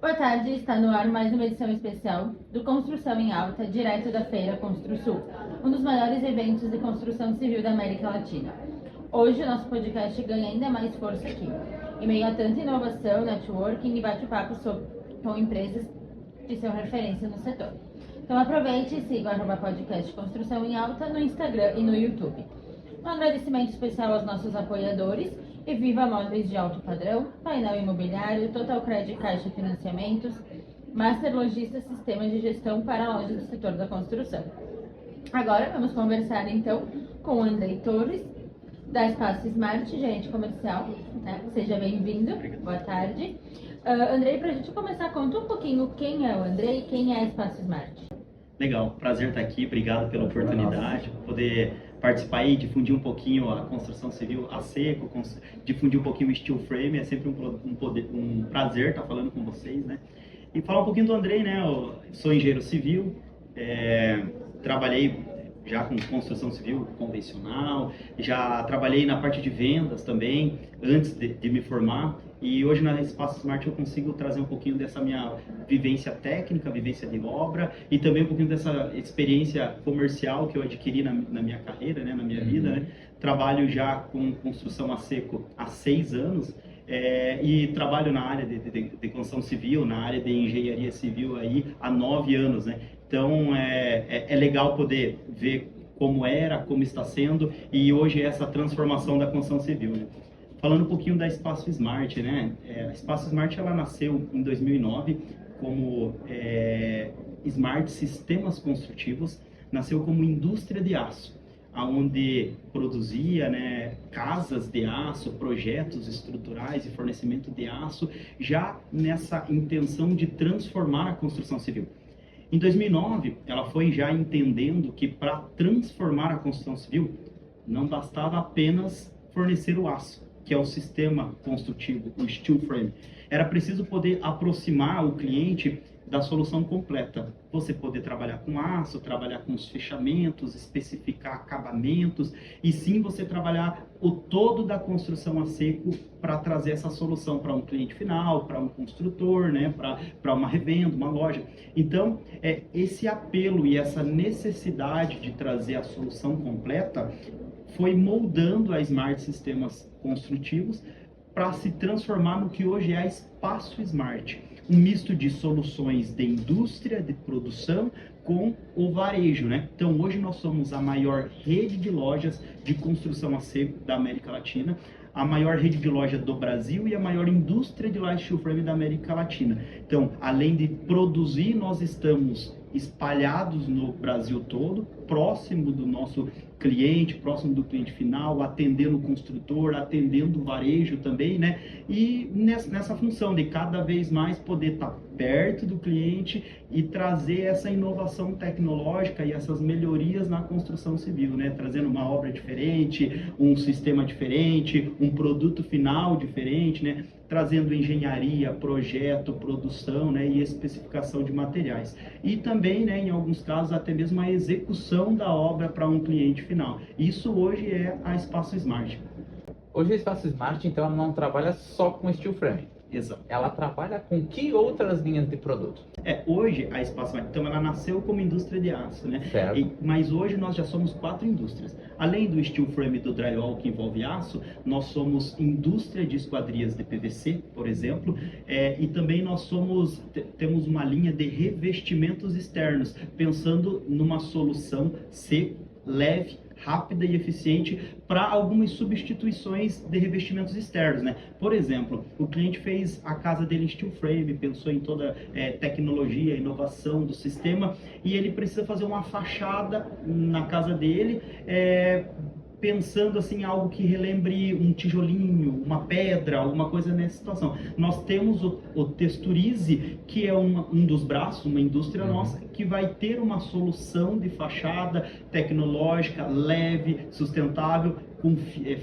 Boa tarde, está no ar mais uma edição especial do Construção em Alta, direto da Feira Construsul, um dos maiores eventos de construção civil da América Latina. Hoje o nosso podcast ganha ainda mais força aqui, em meio a tanta inovação, networking e bate-papo com empresas que são referência no setor. Então aproveite e siga o @podcast Construção em Alta no Instagram e no YouTube. Um agradecimento especial aos nossos apoiadores, Eviva Móveis de Alto Padrão, Painel Imobiliário, Total Credit Caixa Financiamentos, Master Logista Sistemas de Gestão para lojas do setor da construção. Agora vamos conversar então com o Andrei Torres, da Espaço Smart, gerente comercial. Seja bem-vindo, boa tarde. Andrei, para a gente começar, conta um pouquinho quem é o Andrei e quem é a Espaço Smart. Legal, prazer estar aqui, obrigado pela oportunidade, poder participar e difundir um pouquinho a construção civil a seco, difundir um pouquinho o steel frame, é sempre um prazer estar falando com vocês, né? E falar um pouquinho do Andrei, né? Eu sou engenheiro civil, trabalhei já com construção civil convencional, já trabalhei na parte de vendas também, antes de me formar, e hoje na Espaço Smart eu consigo trazer um pouquinho dessa minha vivência técnica, vivência de obra, e também um pouquinho dessa experiência comercial que eu adquiri na minha carreira, né, na minha vida, né? Trabalho já com construção a seco há 6 anos, e trabalho na área de construção civil, na área de engenharia civil aí há 9 anos, né? Então é legal poder ver como era, como está sendo e hoje essa transformação da construção civil, né? Falando um pouquinho da Espaço Smart, né? A Espaço Smart ela nasceu em 2009 como Smart Sistemas Construtivos, nasceu como indústria de aço, onde produzia, né, casas de aço, projetos estruturais e fornecimento de aço, já nessa intenção de transformar a construção civil. Em 2009, ela foi já entendendo que para transformar a construção civil, não bastava apenas fornecer o aço, que é o sistema construtivo, o steel frame. Era preciso poder aproximar o cliente da solução completa. Você poder trabalhar com aço, trabalhar com os fechamentos, especificar acabamentos, e sim você trabalhar o todo da construção a seco para trazer essa solução para um cliente final, para um construtor, né, para uma revenda, uma loja. Então, esse apelo e essa necessidade de trazer a solução completa foi moldando a Smart Sistemas Construtivos para se transformar no que hoje é a Espaço Smart. Um misto de soluções de indústria, de produção, com o varejo, né? Então, hoje nós somos a maior rede de lojas de construção a seco da América Latina, a maior rede de loja do Brasil e a maior indústria de laje steel frame da América Latina. Então, além de produzir, nós estamos espalhados no Brasil todo, próximo do nosso cliente, próximo do cliente final, atendendo o construtor, atendendo o varejo também, né? E nessa função de cada vez mais poder estar perto do cliente e trazer essa inovação tecnológica e essas melhorias na construção civil, né? Trazendo uma obra diferente, um sistema diferente, um produto final diferente, né? Trazendo engenharia, projeto, produção, né, e especificação de materiais. E também, né, em alguns casos, até mesmo a execução da obra para um cliente final. Isso hoje é a Espaço Smart. Hoje a Espaço Smart, então, ela não trabalha só com steel frame. Exato. Ela trabalha com que outras linhas de produto? Hoje a Espaço Smart, então, ela nasceu como indústria de aço, né? Certo. Mas hoje nós já somos 4 indústrias. Além do steel frame e do drywall que envolve aço, nós somos indústria de esquadrias de PVC, por exemplo, e também nós temos uma linha de revestimentos externos, pensando numa solução seco, leve, rápida e eficiente para algumas substituições de revestimentos externos, né? Por exemplo, o cliente fez a casa dele em steel frame, pensou em toda tecnologia, inovação do sistema, e ele precisa fazer uma fachada na casa dele, pensando assim algo que relembre um tijolinho, uma pedra, alguma coisa nessa situação. Nós temos o Texturize, que é um dos braços, uma indústria nossa, que vai ter uma solução de fachada tecnológica, leve, sustentável,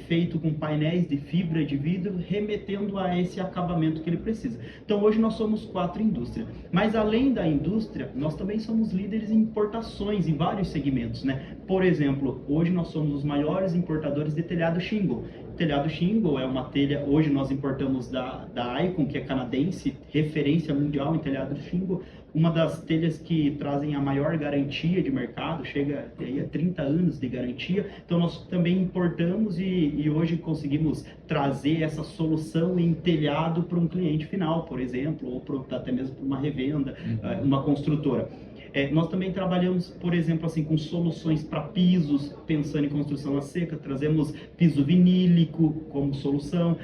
feito com painéis de fibra de vidro, remetendo a esse acabamento que ele precisa. Então hoje nós somos 4 indústrias, mas além da indústria, nós também somos líderes em importações em vários segmentos, né? Por exemplo, hoje nós somos os maiores importadores de telhado shingle. telhado shingle é uma telha, hoje nós importamos da Icon, que é canadense, referência mundial em telhado shingle, uma das telhas que trazem a maior garantia de mercado, chega aí a 30 anos de garantia. Então nós também importamos e hoje conseguimos trazer essa solução em telhado para um cliente final, por exemplo, ou até mesmo para uma revenda, uma construtora. Nós também trabalhamos, por exemplo, assim, com soluções para pisos, pensando em construção a seca, trazemos piso vinílico como solução,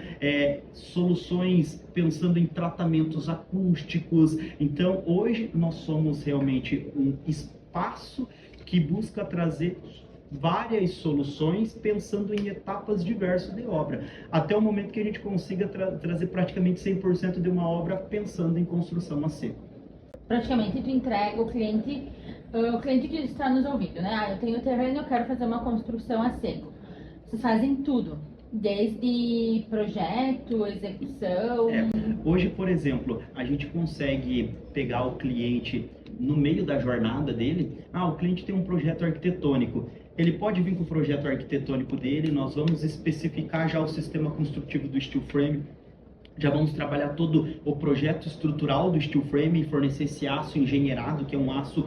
soluções pensando em tratamentos acústicos. Então, hoje nós somos realmente um espaço que busca trazer várias soluções pensando em etapas diversas de obra, até o momento que a gente consiga trazer praticamente 100% de uma obra pensando em construção a seco. Praticamente tu entrega o cliente que está nos ouvindo, né? Eu tenho terreno, eu quero fazer uma construção a seco. Vocês fazem tudo, desde projeto, execução. Hoje, por exemplo, a gente consegue pegar o cliente no meio da jornada dele. O cliente tem um projeto arquitetônico. Ele pode vir com o projeto arquitetônico dele, nós vamos especificar já o sistema construtivo do steel frame. Já vamos trabalhar todo o projeto estrutural do steel frame e fornecer esse aço engenheirado, que é um aço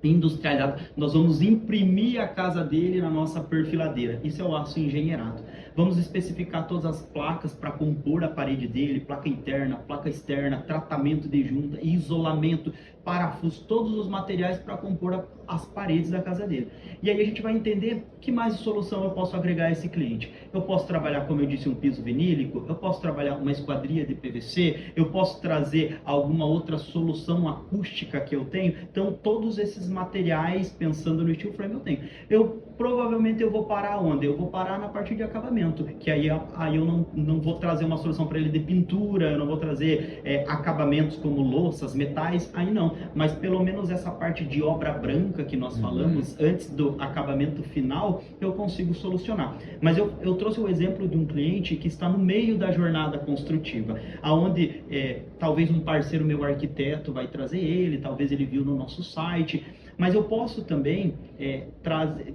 industrializado. Nós vamos imprimir a casa dele na nossa perfiladeira. Isso é o aço engenheirado. Vamos especificar todas as placas para compor a parede dele, placa interna, placa externa, tratamento de junta, isolamento, parafuso, todos os materiais para compor as paredes da casa dele. E aí a gente vai entender que mais solução eu posso agregar a esse cliente. Eu posso trabalhar, como eu disse, um piso vinílico, eu posso trabalhar uma esquadria de PVC, eu posso trazer alguma outra solução acústica que eu tenho. Então, todos esses materiais, pensando no steel frame, eu tenho. Provavelmente eu vou parar onde? Eu vou parar na parte de acabamento, que aí eu não vou trazer uma solução para ele de pintura, eu não vou trazer acabamentos como louças, metais, aí não. Mas pelo menos essa parte de obra branca que nós falamos, antes do acabamento final, eu consigo solucionar. Mas eu trouxe o exemplo de um cliente que está no meio da jornada construtiva, aonde talvez um parceiro meu arquiteto vai trazer ele, talvez ele viu no nosso site. Mas eu posso também trazer.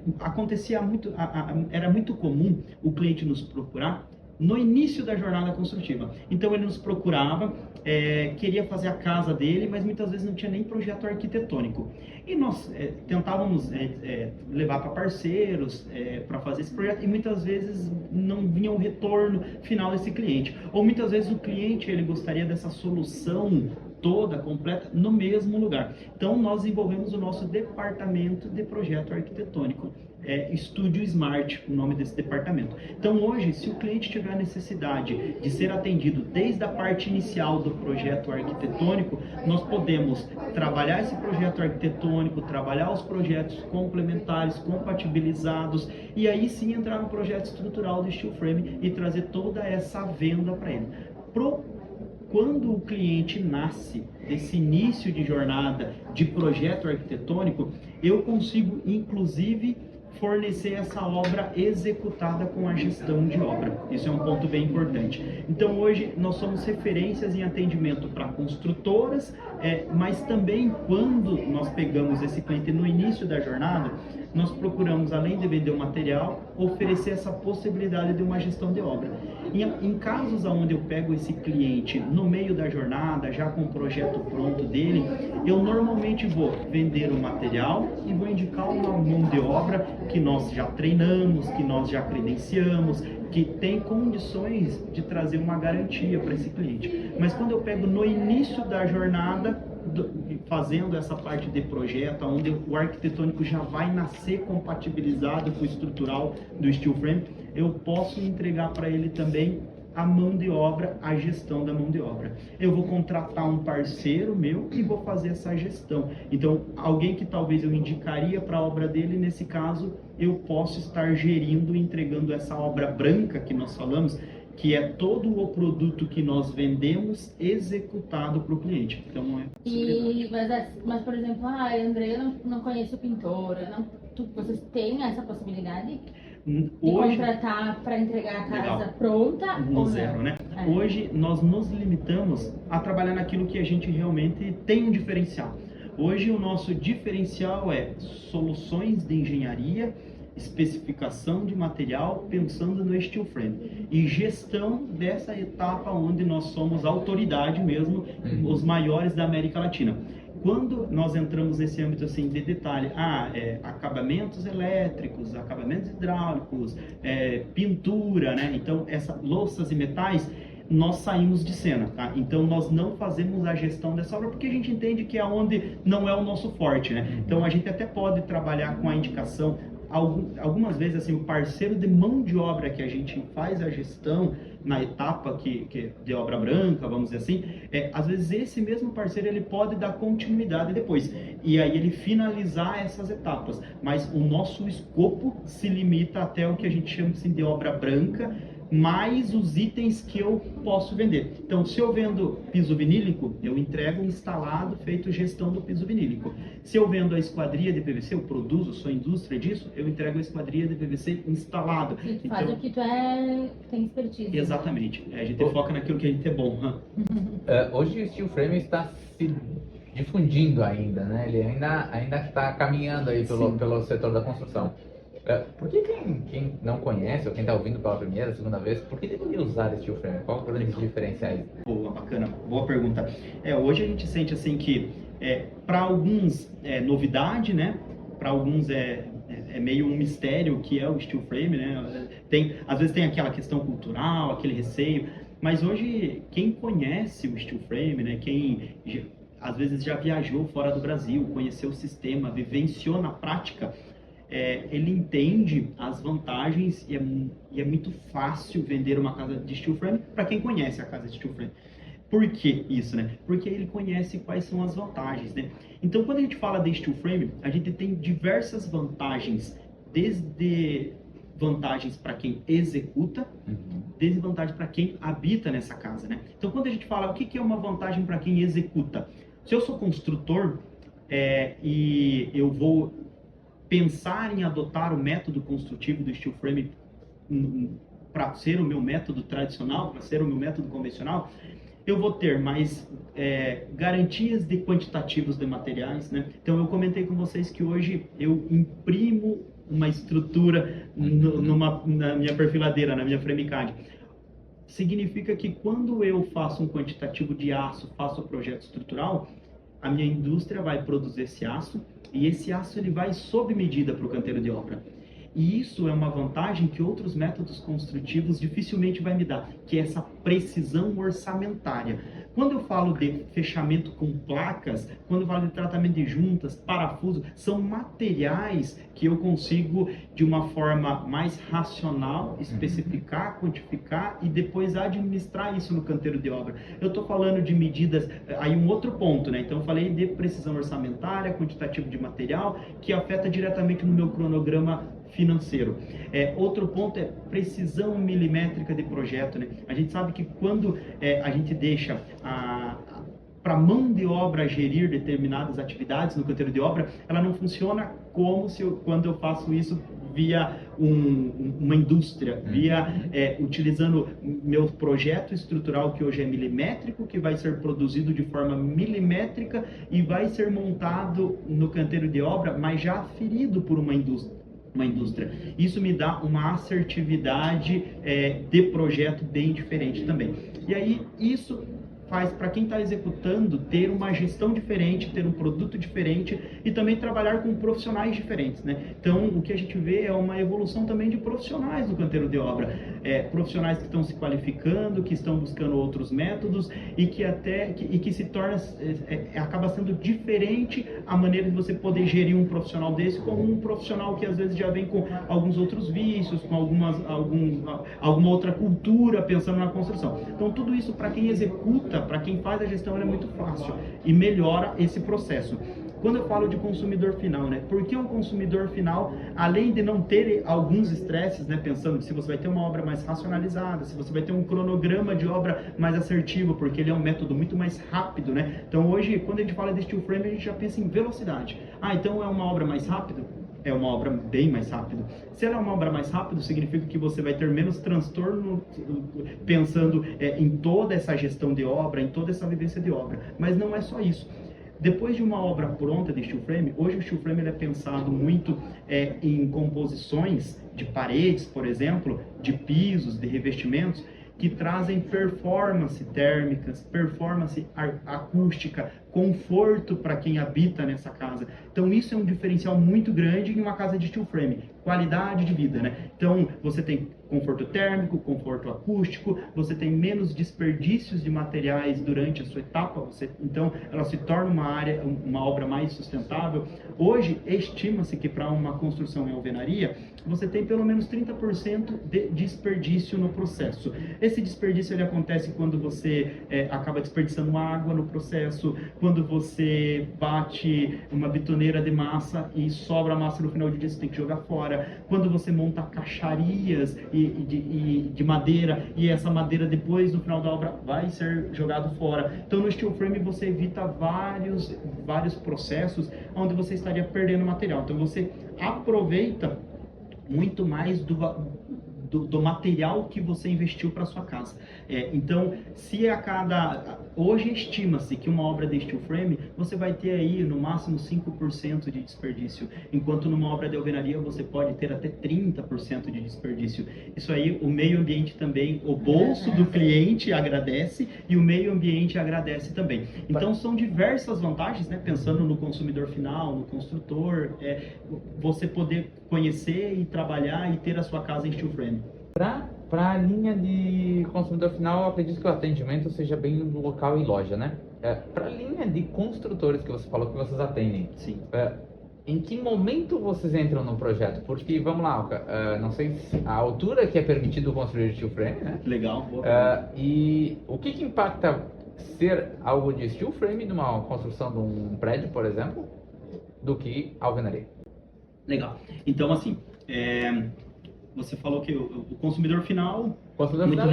Era muito comum o cliente nos procurar no início da jornada construtiva. Então ele nos procurava, queria fazer a casa dele, mas muitas vezes não tinha nem projeto arquitetônico. E nós tentávamos levar para parceiros para fazer esse projeto, e muitas vezes não vinha o retorno final desse cliente. Ou muitas vezes o cliente ele gostaria dessa solução toda, completa, no mesmo lugar. Então, nós desenvolvemos o nosso departamento de projeto arquitetônico, Estúdio Smart, o nome desse departamento. Então, hoje, se o cliente tiver a necessidade de ser atendido desde a parte inicial do projeto arquitetônico, nós podemos trabalhar esse projeto arquitetônico, trabalhar os projetos complementares, compatibilizados, e aí sim entrar no projeto estrutural do steel frame e trazer toda essa venda para ele. Quando o cliente nasce desse início de jornada de projeto arquitetônico, eu consigo, inclusive, fornecer essa obra executada com a gestão de obra. Isso é um ponto bem importante. Então, hoje, nós somos referências em atendimento para construtoras, mas também quando nós pegamos esse cliente no início da jornada, nós procuramos, além de vender o material, oferecer essa possibilidade de uma gestão de obra. Em casos onde eu pego esse cliente no meio da jornada, já com o projeto pronto dele, eu normalmente vou vender o material e vou indicar uma mão de obra que nós já treinamos, que nós já credenciamos, que tem condições de trazer uma garantia para esse cliente. Mas quando eu pego no início da jornada, fazendo essa parte de projeto, onde o arquitetônico já vai nascer compatibilizado com o estrutural do steel frame, eu posso entregar para ele também a mão de obra, a gestão da mão de obra. Eu vou contratar um parceiro meu e vou fazer essa gestão. Então, alguém que talvez eu indicaria para a obra dele, nesse caso, eu posso estar gerindo e entregando essa obra branca que nós falamos, que é todo o produto que nós vendemos executado para o cliente. Então, não é mas, por exemplo, André, eu não conheço pintora, vocês têm essa possibilidade? De contratar para entregar a casa pronta? No zero, né? Hoje nós nos limitamos a trabalhar naquilo que a gente realmente tem um diferencial. Hoje o nosso diferencial é soluções de engenharia especificação de material pensando no steel frame e gestão dessa etapa onde nós somos autoridade mesmo, os maiores da América Latina. Quando nós entramos nesse âmbito assim de detalhe, acabamentos elétricos, acabamentos hidráulicos, pintura, né? Então, essas louças e metais, nós saímos de cena, tá? Então, nós não fazemos a gestão dessa obra porque a gente entende que é onde não é o nosso forte, né? Então, a gente até pode trabalhar com a indicação, algumas vezes, assim, o parceiro de mão de obra que a gente faz a gestão na etapa que de obra branca, vamos dizer assim, às vezes esse mesmo parceiro ele pode dar continuidade depois, e aí ele finalizar essas etapas, mas o nosso escopo se limita até o que a gente chama assim, de obra branca, mais os itens que eu posso vender. Então, se eu vendo piso vinílico, eu entrego instalado, feito gestão do piso vinílico. Se eu vendo a esquadria de PVC, eu produzo, sou indústria disso, eu entrego a esquadria de PVC instalado. E tu faz o que tu tem expertise. Exatamente. A gente foca naquilo que a gente é bom. Hoje o steel frame está se difundindo ainda, né? Ele ainda está caminhando aí pelo setor da construção. Por que quem não conhece, ou quem está ouvindo pela primeira, segunda vez, por que deveria usar steel frame? Qual o grande diferencial? Boa, bacana, boa pergunta. Hoje a gente sente assim que, para alguns é novidade, né? Para alguns é meio um mistério o que é o steel frame, né? Às vezes tem aquela questão cultural, aquele receio, mas hoje quem conhece o steel frame, né? Quem às vezes já viajou fora do Brasil, conheceu o sistema, vivenciou na prática, ele entende as vantagens e é muito fácil vender uma casa de steel frame para quem conhece a casa de steel frame. Por que isso, né? Porque ele conhece quais são as vantagens, né? Então, quando a gente fala de steel frame, a gente tem diversas vantagens, desde vantagens para quem executa, desde vantagens para quem habita nessa casa, né? Então, quando a gente fala o que é uma vantagem para quem executa, se eu sou construtor e eu vou pensar em adotar o método construtivo do steel frame para ser o meu método tradicional, para ser o meu método convencional, eu vou ter mais garantias de quantitativos de materiais, né? Então, eu comentei com vocês que hoje eu imprimo uma estrutura na minha perfiladeira, na minha FrameCAD. Significa que quando eu faço um quantitativo de aço, faço o projeto estrutural, a minha indústria vai produzir esse aço, e esse aço ele vai sob medida para o canteiro de obra. E isso é uma vantagem que outros métodos construtivos dificilmente vai me dar, que é essa precisão orçamentária. Quando eu falo de fechamento com placas, quando eu falo de tratamento de juntas, parafuso, são materiais que eu consigo, de uma forma mais racional, especificar, quantificar e depois administrar isso no canteiro de obra. Eu estou falando de medidas, aí um outro ponto, né? Então eu falei de precisão orçamentária, quantitativo de material, que afeta diretamente no meu cronograma financeiro. Outro ponto é precisão milimétrica de projeto, né? A gente sabe que quando a gente deixa para a mão de obra gerir determinadas atividades no canteiro de obra, ela não funciona como quando eu faço isso via uma indústria, utilizando meu projeto estrutural que hoje é milimétrico, que vai ser produzido de forma milimétrica e vai ser montado no canteiro de obra, mas já aferido por uma indústria. Isso me dá uma assertividade de projeto bem diferente também. E aí, isso faz para quem está executando ter uma gestão diferente, ter um produto diferente e também trabalhar com profissionais diferentes, né? Então, o que a gente vê é uma evolução também de profissionais no canteiro de obra. Profissionais que estão se qualificando, que estão buscando outros métodos e que se torna, acaba sendo diferente a maneira de você poder gerir um profissional desse como um profissional que às vezes já vem com alguns outros vícios, com alguma outra cultura pensando na construção. Então, tudo isso para quem executa, para quem faz a gestão, é muito fácil e melhora esse processo. Quando eu falo de consumidor final, né? Porque o consumidor final, além de não ter alguns estresses, né? Pensando se você vai ter uma obra mais racionalizada, se você vai ter um cronograma de obra mais assertivo, porque ele é um método muito mais rápido, né? Então hoje, quando a gente fala de steel frame, a gente já pensa em velocidade. Então é uma obra mais rápida? É uma obra bem mais rápida. Se ela é uma obra mais rápida, significa que você vai ter menos transtorno pensando em toda essa gestão de obra, em toda essa vivência de obra. Mas não é só isso. Depois de uma obra pronta de steel frame, hoje o steel frame ele é pensado muito em composições de paredes, por exemplo, de pisos, de revestimentos, que trazem performance térmicas, performance acústica, conforto para quem habita nessa casa. Então isso é um diferencial muito grande em uma casa de steel frame, qualidade de vida, né? Então você tem conforto térmico, conforto acústico, você tem menos desperdícios de materiais durante a sua etapa, então ela se torna uma obra mais sustentável. Hoje estima-se que para uma construção em alvenaria você tem pelo menos 30% de desperdício no processo. Esse desperdício ele acontece quando você acaba desperdiçando água no processo, quando você bate uma bitoneira de massa e sobra massa no final do dia, você tem que jogar fora, quando você monta caixarias de madeira e essa madeira depois no final da obra vai ser jogado fora. Então no steel frame você evita vários processos onde você estaria perdendo material. Então você aproveita muito mais do material que você investiu para sua casa. Então, se hoje estima-se que uma obra de steel frame, você vai ter aí no máximo 5% de desperdício, enquanto numa obra de alvenaria você pode ter até 30% de desperdício. Isso aí, o meio ambiente também, o bolso do cliente agradece e o meio ambiente agradece também. Então, são diversas vantagens, né? Pensando no consumidor final, no construtor, você poder conhecer e trabalhar e ter a sua casa em steel frame. Para a linha de consumidor final, eu acredito que o atendimento seja bem no local e loja, né? Para a linha de construtores que você falou que vocês atendem, sim. Em que momento vocês entram no projeto? Porque, vamos lá, não sei a altura que é permitido construir steel frame, né? Legal. E o que impacta ser algo de steel frame numa construção de um prédio, por exemplo, do que alvenaria? Legal. Então, assim, você falou que o consumidor final, ele tem uma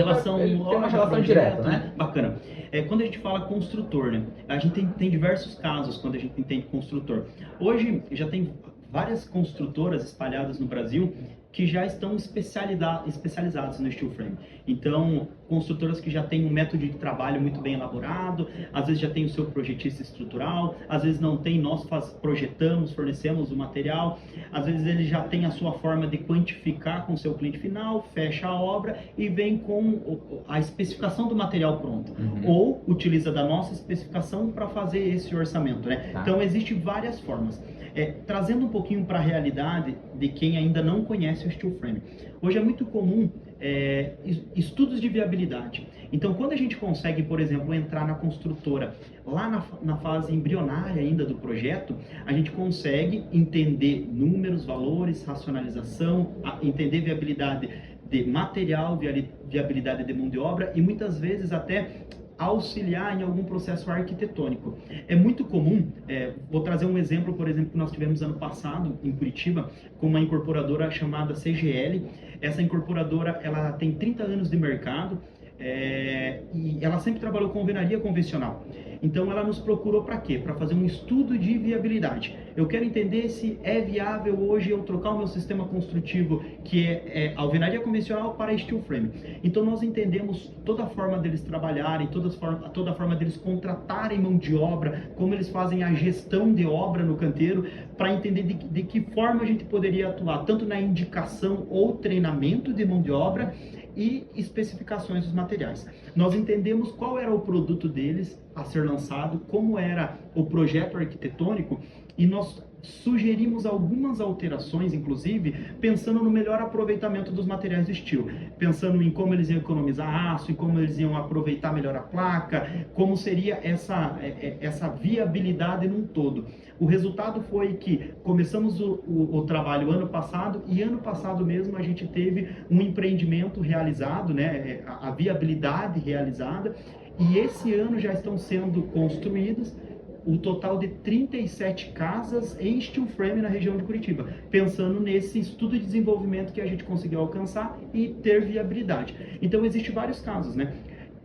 relação direta, né? Bacana. Quando a gente fala construtor, né? A gente tem diversos casos quando a gente entende construtor. Hoje já tem várias construtoras espalhadas no Brasil que já estão especializadas no steel frame. Então, construtoras que já têm um método de trabalho muito bem elaborado, às vezes já tem o seu projetista estrutural, às vezes não tem, nós projetamos, fornecemos o material, às vezes ele já tem a sua forma de quantificar com o seu cliente final, fecha a obra e vem com a especificação do material pronto. Ou utiliza da nossa especificação para fazer esse orçamento, né? Então, existem várias formas. Trazendo um pouquinho para a realidade de quem ainda não conhece o steel frame. Hoje é muito comum estudos de viabilidade. Então, quando a gente consegue, por exemplo, entrar na construtora, lá na fase embrionária ainda do projeto, a gente consegue entender números, valores, racionalização, entender viabilidade de material, viabilidade de mão de obra e muitas vezes até auxiliar em algum processo arquitetônico. É muito comum, vou trazer um exemplo, por exemplo, que nós tivemos ano passado em Curitiba, com uma incorporadora chamada CGL. Essa incorporadora, ela tem 30 anos de mercado, e ela sempre trabalhou com alvenaria convencional. Então ela nos procurou para quê? Para fazer um estudo de viabilidade. Eu quero entender se é viável hoje eu trocar o meu sistema construtivo, que é alvenaria convencional, para steel frame. Então nós entendemos toda a forma deles trabalharem, toda a forma deles contratarem mão de obra, como eles fazem a gestão de obra no canteiro, para entender de que forma a gente poderia atuar, tanto na indicação ou treinamento de mão de obra, e especificações dos materiais. Nós entendemos qual era o produto deles a ser lançado, como era o projeto arquitetônico, e nós sugerimos algumas alterações, inclusive, pensando no melhor aproveitamento dos materiais de steel, pensando em como eles iam economizar aço, em como eles iam aproveitar melhor a placa, como seria essa viabilidade num todo. O resultado foi que começamos o trabalho ano passado, e ano passado mesmo a gente teve um empreendimento realizado, né, a viabilidade realizada, e esse ano já estão sendo construídas um total de 37 casas em steel frame na região de Curitiba, pensando nesse estudo de desenvolvimento que a gente conseguiu alcançar e ter viabilidade. Então, existem vários casos, né?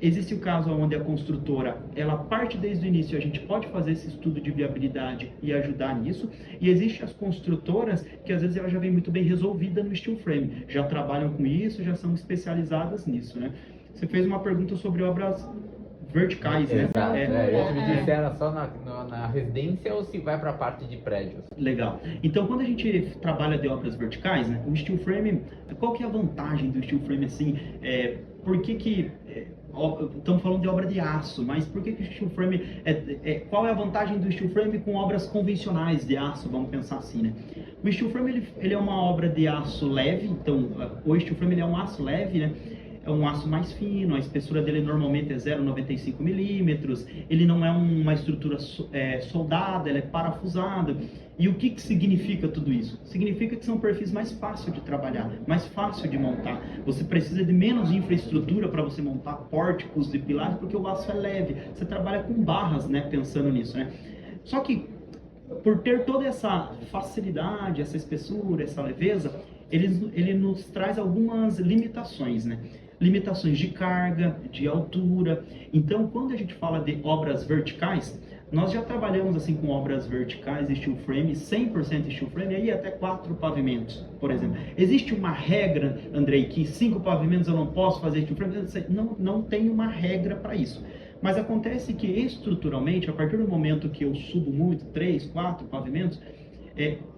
Existe o caso onde a construtora, ela parte desde o início, a gente pode fazer esse estudo de viabilidade e ajudar nisso, e existem as construtoras que às vezes ela já vem muito bem resolvida no steel frame, já trabalham com isso, já são especializadas nisso, né? Você fez uma pergunta sobre obras verticais, né? Exato. Eu ia te dizer É. se era só na residência ou se vai para a parte de prédios. Legal. Então, quando a gente trabalha de obras verticais, né, o steel frame, qual que é a vantagem do steel frame assim? Por que estamos falando de obra de aço, mas por que o steel frame qual é a vantagem do steel frame com obras convencionais de aço? Vamos pensar assim, né? O steel frame ele é uma obra de aço leve, então o steel frame ele é um aço leve, né? É um aço mais fino, a espessura dele normalmente é 0,95 milímetros, ele não é uma estrutura soldada, ela é parafusada. E o que significa tudo isso? Significa que são perfis mais fáceis de trabalhar, mais fácil de montar. Você precisa de menos infraestrutura para você montar pórticos e pilares, porque o aço é leve. Você trabalha com barras, né, pensando nisso, né? Só que, por ter toda essa facilidade, essa espessura, essa leveza, ele nos traz algumas limitações, né? Limitações de carga, de altura. Então, quando a gente fala de obras verticais, nós já trabalhamos assim com obras verticais, steel frame, 100% steel frame, aí até 4 pavimentos, por exemplo. Existe uma regra, Andrei, que 5 pavimentos eu não posso fazer steel frame? Não tem uma regra para isso. Mas acontece que estruturalmente, a partir do momento que eu subo muito, 3, 4 pavimentos,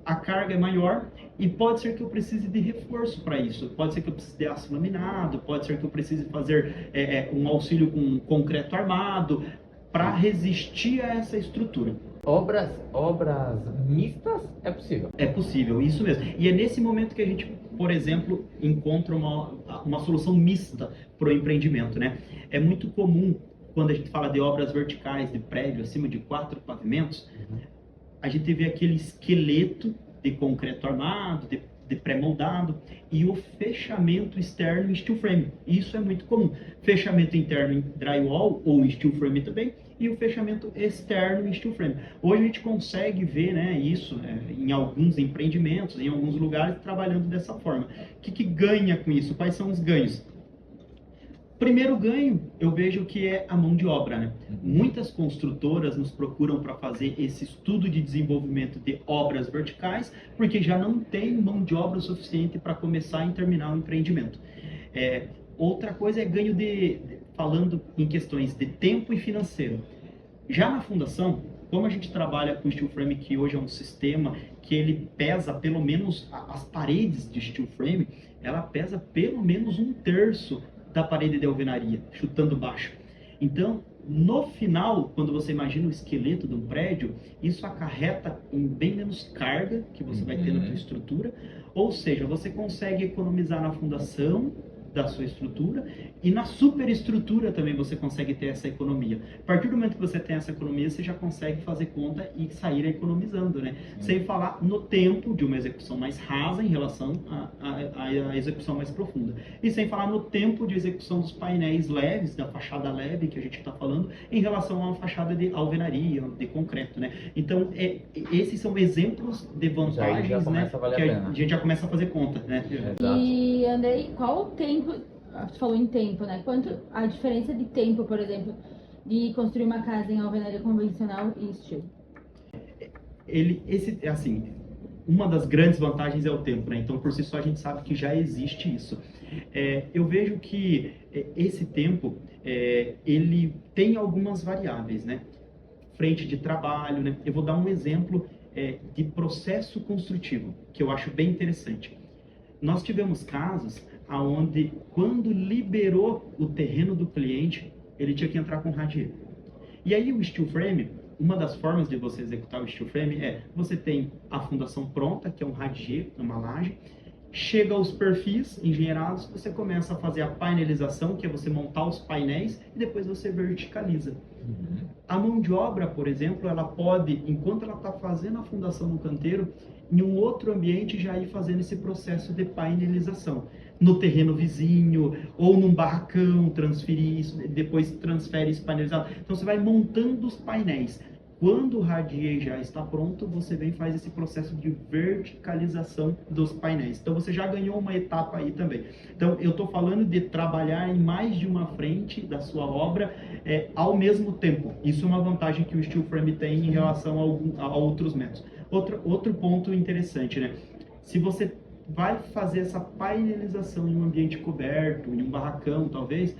a carga é maior e pode ser que eu precise de reforço para isso. Pode ser que eu precise de aço laminado, pode ser que eu precise fazer um auxílio com concreto armado para resistir a essa estrutura. Obras mistas é possível. É possível, isso mesmo. E é nesse momento que a gente, por exemplo, encontra uma solução mista para o empreendimento, né? É muito comum, quando a gente fala de obras verticais, de prédio acima de 4 pavimentos, a gente vê aquele esqueleto de concreto armado, de pré-moldado, e o fechamento externo em steel frame. Isso é muito comum. Fechamento interno em drywall ou em steel frame também, e o fechamento externo em steel frame. Hoje a gente consegue ver, né, isso em alguns empreendimentos, em alguns lugares, trabalhando dessa forma. O que ganha com isso? Quais são os ganhos? Primeiro ganho, eu vejo que é a mão de obra, né? Muitas construtoras nos procuram para fazer esse estudo de desenvolvimento de obras verticais, porque já não tem mão de obra suficiente para começar e terminar o empreendimento. Outra coisa é ganho falando em questões de tempo e financeiro. Já na fundação, como a gente trabalha com steel frame, que hoje é um sistema que ele pesa pelo menos, as paredes de steel frame, ela pesa pelo menos 1/3 da parede de alvenaria, chutando baixo. Então, no final, quando você imagina o esqueleto de um prédio, isso acarreta em bem menos carga que você vai ter na sua estrutura, ou seja, você consegue economizar na fundação da sua estrutura e na superestrutura também você consegue ter essa economia. A partir do momento que você tem essa economia, você já consegue fazer conta e sair economizando, né? Sem falar no tempo de uma execução mais rasa em relação à execução mais profunda. E sem falar no tempo de execução dos painéis leves, da fachada leve que a gente está falando, em relação a uma fachada de alvenaria, de concreto, né? Então, esses são exemplos de vantagens, né? Que a gente já começa a fazer conta, né? Exato. E, Andrei, qual o tempo, você falou em tempo, né? Quanto a diferença de tempo, por exemplo, de construir uma casa em alvenaria convencional e steel? Assim, uma das grandes vantagens é o tempo, né? Então, por si só, a gente sabe que já existe isso. Eu vejo que esse tempo, ele tem algumas variáveis, né? Frente de trabalho, né? Eu vou dar um exemplo de processo construtivo, que eu acho bem interessante. Nós tivemos casos onde, quando liberou o terreno do cliente, ele tinha que entrar com radier. E aí o steel frame, uma das formas de você executar o steel frame você tem a fundação pronta, que é um radier, uma laje, chega aos perfis engenheirados, você começa a fazer a painelização, que é você montar os painéis, e depois você verticaliza. A mão de obra, por exemplo, ela pode, enquanto ela está fazendo a fundação no canteiro, em um outro ambiente já ir fazendo esse processo de painelização. No terreno vizinho, ou num barracão, transferir isso, depois transfere isso painelizado. Então você vai montando os painéis. Quando o radier já está pronto, você vem e faz esse processo de verticalização dos painéis. Então você já ganhou uma etapa aí também. Então eu estou falando de trabalhar em mais de uma frente da sua obra ao mesmo tempo. Isso é uma vantagem que o steel frame tem em relação a outros métodos. Outro ponto interessante, né? Se você vai fazer essa painelização em um ambiente coberto, em um barracão talvez,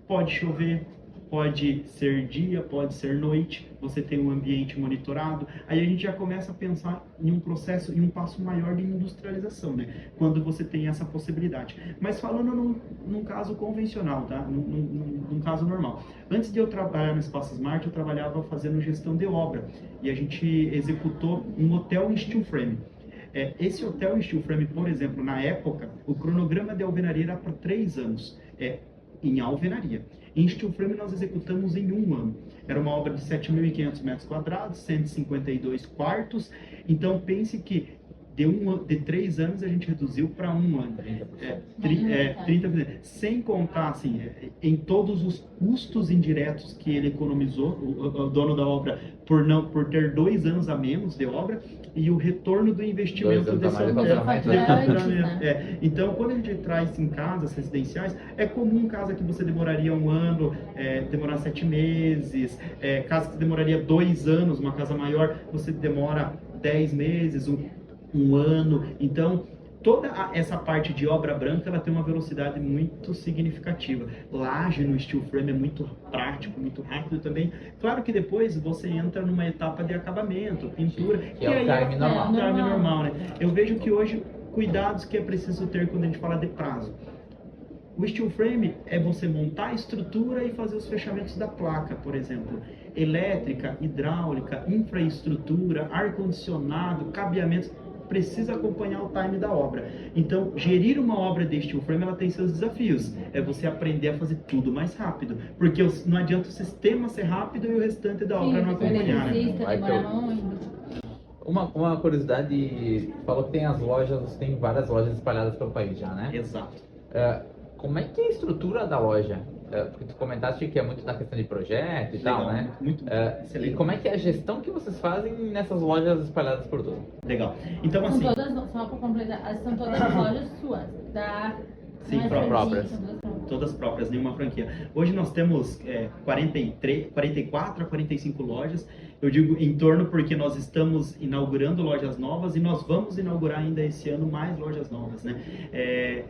pode chover, pode ser dia, pode ser noite, você tem um ambiente monitorado, aí a gente já começa a pensar em um processo, em um passo maior de industrialização, né? Quando você tem essa possibilidade. Mas falando num caso convencional, tá? Num caso normal. Antes de eu trabalhar no Espaço Smart, eu trabalhava fazendo gestão de obra, e a gente executou um hotel em steel frame. Esse hotel em steel frame, por exemplo, na época, o cronograma de alvenaria era para 3 anos, em alvenaria. Em steel frame nós executamos em 1 ano. Era uma obra de 7.500 metros quadrados, 152 quartos. Então pense que de 3 anos a gente reduziu para 1 ano. 30%. Sem contar assim, em todos os custos indiretos que ele economizou, o dono da obra, por ter 2 anos a menos de obra, e o retorno do investimento desse Então, quando a gente traz em casas residenciais, é comum casa que você demoraria 1 ano, demorar 7 meses, casa que demoraria 2 anos, uma casa maior, você demora 10 meses, um ano. Então, toda essa parte de obra branca, ela tem uma velocidade muito significativa. Laje no steel frame é muito prático, muito rápido também. Claro que depois você entra numa etapa de acabamento, pintura, que é o time normal. Normal, né? Eu vejo que hoje, cuidados que é preciso ter quando a gente fala de prazo. O steel frame é você montar a estrutura e fazer os fechamentos da placa, por exemplo. Elétrica, hidráulica, infraestrutura, ar-condicionado, cabeamentos, precisa acompanhar o time da obra. Então, gerir uma obra de steel frame, ela tem seus desafios. É você aprender a fazer tudo mais rápido. Porque não adianta o sistema ser rápido e o restante da obra não acompanhar. Uma curiosidade, falou que tem várias lojas espalhadas pelo país já, né? Exato. Como é que é a estrutura da loja? Porque tu comentaste que é muito na questão de projeto e tal, né? Muito e como é que é a gestão que vocês fazem nessas lojas espalhadas por tudo? Legal. Então, assim... São todas, só para completar, são todas lojas suas, Sim, próprias. Todas próprias, nenhuma franquia. Hoje nós temos 44 a 45 lojas. Eu digo em torno porque nós estamos inaugurando lojas novas e nós vamos inaugurar ainda esse ano mais lojas novas, né?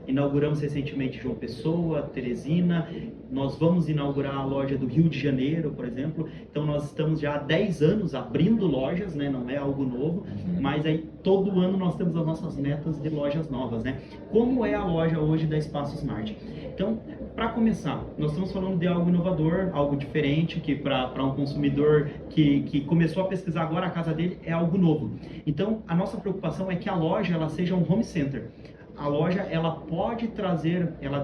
Inauguramos recentemente João Pessoa, Teresina. Nós vamos inaugurar a loja do Rio de Janeiro, por exemplo. Então nós estamos já há 10 anos abrindo lojas, né? Não é algo novo, mas aí todo ano nós temos as nossas metas de lojas novas, né? Como é a loja hoje da Espaço Smart? Então, para começar, nós estamos falando de algo inovador, algo diferente, que para um consumidor que começou a pesquisar agora a casa dele é algo novo. Então, a nossa preocupação é que a loja ela seja um home center. A loja ela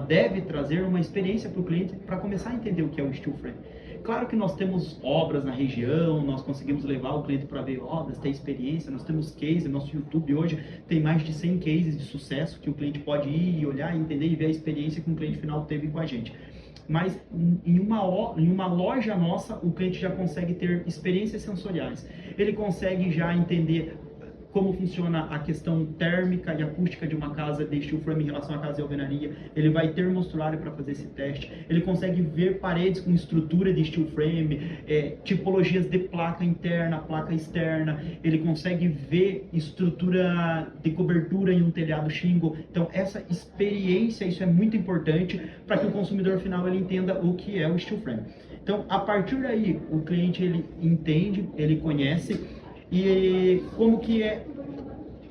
deve trazer uma experiência para o cliente para começar a entender o que é o steel frame. Claro que nós temos obras na região, nós conseguimos levar o cliente para ver obras, ter experiência, nós temos cases, nosso YouTube hoje tem mais de 100 cases de sucesso que o cliente pode ir e olhar, entender e ver a experiência que o cliente final teve com a gente. Mas em uma loja nossa, o cliente já consegue ter experiências sensoriais. Ele consegue já entender como funciona a questão térmica e acústica de uma casa de steel frame em relação à casa de alvenaria. Ele vai ter mostruário para fazer esse teste. Ele consegue ver paredes com estrutura de steel frame, tipologias de placa interna, placa externa. Ele consegue ver estrutura de cobertura em um telhado shingle. Então, essa experiência, isso é muito importante para que o consumidor final ele entenda o que é o steel frame. Então, a partir daí, o cliente ele entende, ele conhece. E como que é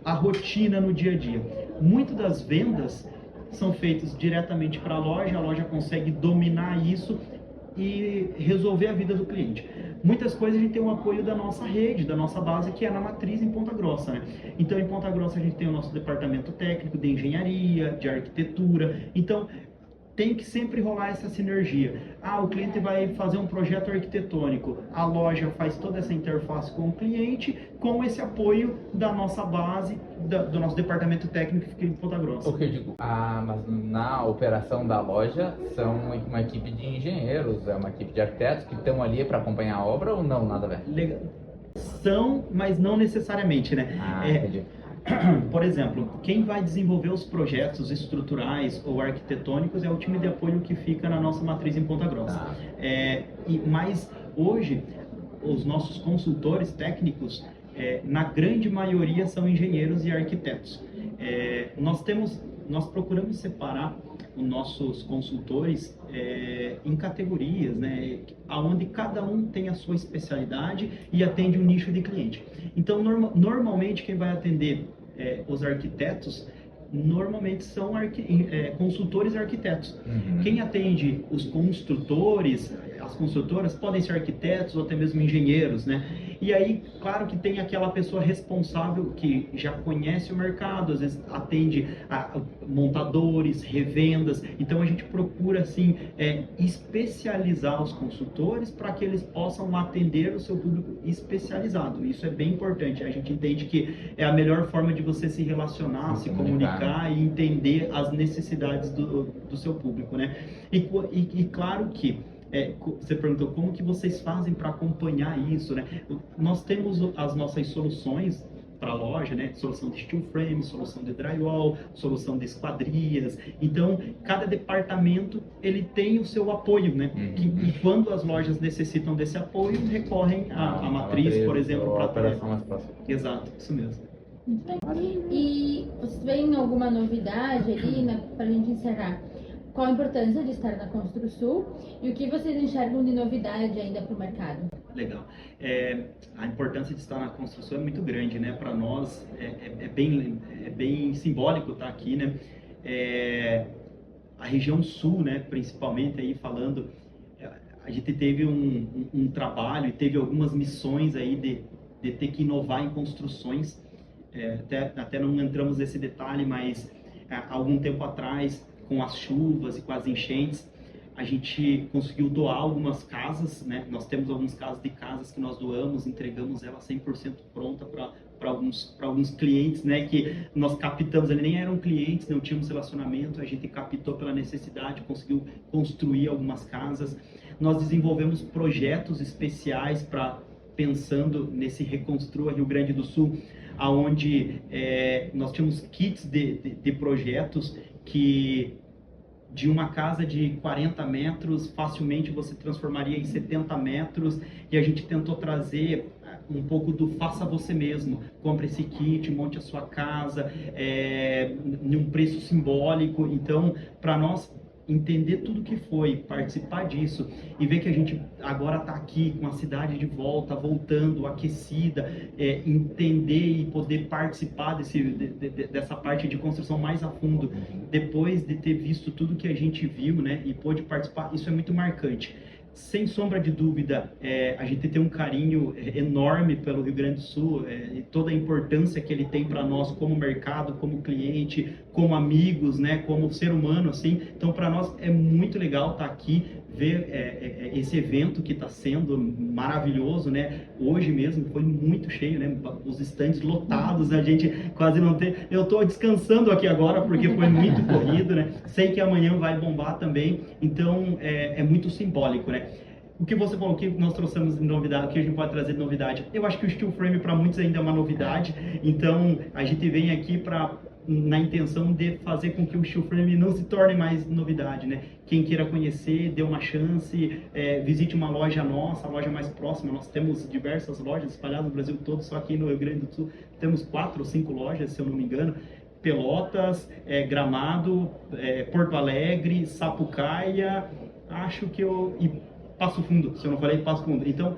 a rotina no dia a dia? Muitas das vendas são feitas diretamente para a loja consegue dominar isso e resolver a vida do cliente. Muitas coisas a gente tem o apoio da nossa rede, da nossa base, que é na matriz em Ponta Grossa, né? Então, em Ponta Grossa a gente tem o nosso departamento técnico de engenharia, de arquitetura. Então, tem que sempre rolar essa sinergia. O cliente vai fazer um projeto arquitetônico, a loja faz toda essa interface com o cliente, com esse apoio da nossa base, do nosso departamento técnico que fica em Ponta Grossa. O que eu digo, mas na operação da loja são uma equipe de engenheiros, é uma equipe de arquitetos que estão ali para acompanhar a obra ou não, nada a ver? Legal. São, mas não necessariamente, né? Entendi. Por exemplo, quem vai desenvolver os projetos estruturais ou arquitetônicos é o time de apoio que fica na nossa matriz em Ponta Grossa. Mas hoje, os nossos consultores técnicos, na grande maioria, são engenheiros e arquitetos. Nós temos nós procuramos separar os nossos consultores em categorias, né, onde cada um tem a sua especialidade e atende um nicho de cliente. Então, normalmente, quem vai atender os arquitetos normalmente são consultores arquitetos. Uhum. Quem atende os construtores, as construtoras, podem ser arquitetos ou até mesmo engenheiros, né? E aí, claro que tem aquela pessoa responsável que já conhece o mercado, às vezes atende a montadores, revendas. Então a gente procura assim especializar os consultores para que eles possam atender o seu público especializado. Isso é bem importante. A gente entende que é a melhor forma de você se relacionar, se comunicar e entender as necessidades do seu público, né? E claro que você perguntou como que vocês fazem para acompanhar isso, né? Nós temos as nossas soluções para a loja, né? Solução de steel frame, solução de drywall, solução de esquadrias. Então, cada departamento ele tem o seu apoio, né? E quando as lojas necessitam desse apoio, recorrem à matriz, por exemplo, para operação mais próxima. Exato, isso mesmo. Muito bem. E vocês veem alguma novidade ali, né, para a gente encerrar? Qual a importância de estar na Construsul e o que vocês enxergam de novidade ainda para o mercado? Legal. A importância de estar na construção é muito grande, né? Para nós é bem simbólico estar aqui, né? A região sul, né? Principalmente aí falando, a gente teve um trabalho e teve algumas missões aí de ter que inovar em construções. Até não entramos nesse detalhe, mas há algum tempo atrás, com as chuvas e com as enchentes, a gente conseguiu doar algumas casas, né? Nós temos alguns casos de casas que nós doamos, entregamos ela 100% pronta para alguns clientes, né? Que nós captamos, eles nem eram clientes, não tínhamos relacionamento, a gente captou pela necessidade, conseguiu construir algumas casas. Nós desenvolvemos projetos especiais pensando nesse Reconstrua Rio Grande do Sul, aonde nós tínhamos kits de projetos que de uma casa de 40 metros, facilmente você transformaria em 70 metros, e a gente tentou trazer um pouco do faça você mesmo, compre esse kit, monte a sua casa, num preço simbólico. Então, para nós entender tudo que foi, participar disso e ver que a gente agora está aqui com a cidade de volta, voltando, aquecida, entender e poder participar dessa parte de construção mais a fundo, depois de ter visto tudo que a gente viu, né, e pôde participar, isso é muito marcante. Sem sombra de dúvida, a gente tem um carinho enorme pelo Rio Grande do Sul, e toda a importância que ele tem para nós como mercado, como cliente, como amigos, né, como ser humano, assim. Então, para nós é muito legal estar aqui, ver esse evento que está sendo maravilhoso, né? Hoje mesmo foi muito cheio, né? Os estandes lotados, a gente quase não tem. Eu estou descansando aqui agora porque foi muito corrido, né? Sei que amanhã vai bombar também, então é muito simbólico, né? O que você falou que nós trouxemos de novidade, o que a gente pode trazer de novidade? Eu acho que o steel frame para muitos ainda é uma novidade, então a gente vem aqui na intenção de fazer com que o steel frame não se torne mais novidade, né? Quem queira conhecer, dê uma chance, visite uma loja nossa, a loja mais próxima. Nós temos diversas lojas espalhadas no Brasil todo, só aqui no Rio Grande do Sul temos 4 ou 5 lojas, se eu não me engano. Pelotas, Gramado, Porto Alegre, Sapucaia, e Passo Fundo, se eu não falei Passo Fundo. Então,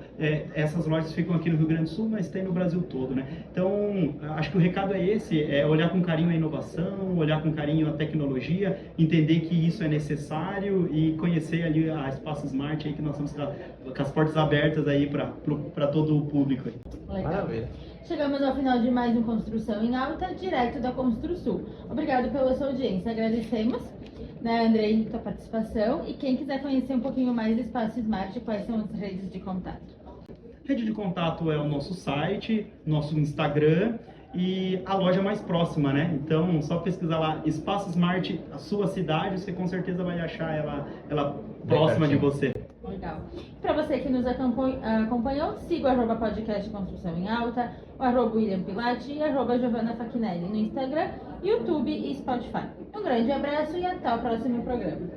essas lojas ficam aqui no Rio Grande do Sul, mas tem no Brasil todo, né? Então, acho que o recado é esse, olhar com carinho a inovação, olhar com carinho a tecnologia, entender que isso é necessário e conhecer ali a Espaço Smart, aí, que nós estamos com as portas abertas aí para todo o público. Legal. Maravilha. Chegamos ao final de mais um Construção em Alta, direto da Construsul. Obrigado pela sua audiência, agradecemos, né, Andrei, tua participação. E quem quiser conhecer um pouquinho mais do Espaço Smart, quais são as redes de contato? Rede de contato é o nosso site, nosso Instagram e a loja mais próxima, né? Então, só pesquisar lá, Espaço Smart, a sua cidade, você com certeza vai achar ela próxima de você. Legal. Para você que nos acompanhou, siga o @podcast Construção em Alta, o @William Pilati e @Giovanna Fachinelli no Instagram, YouTube e Spotify. Um grande abraço e até o próximo programa.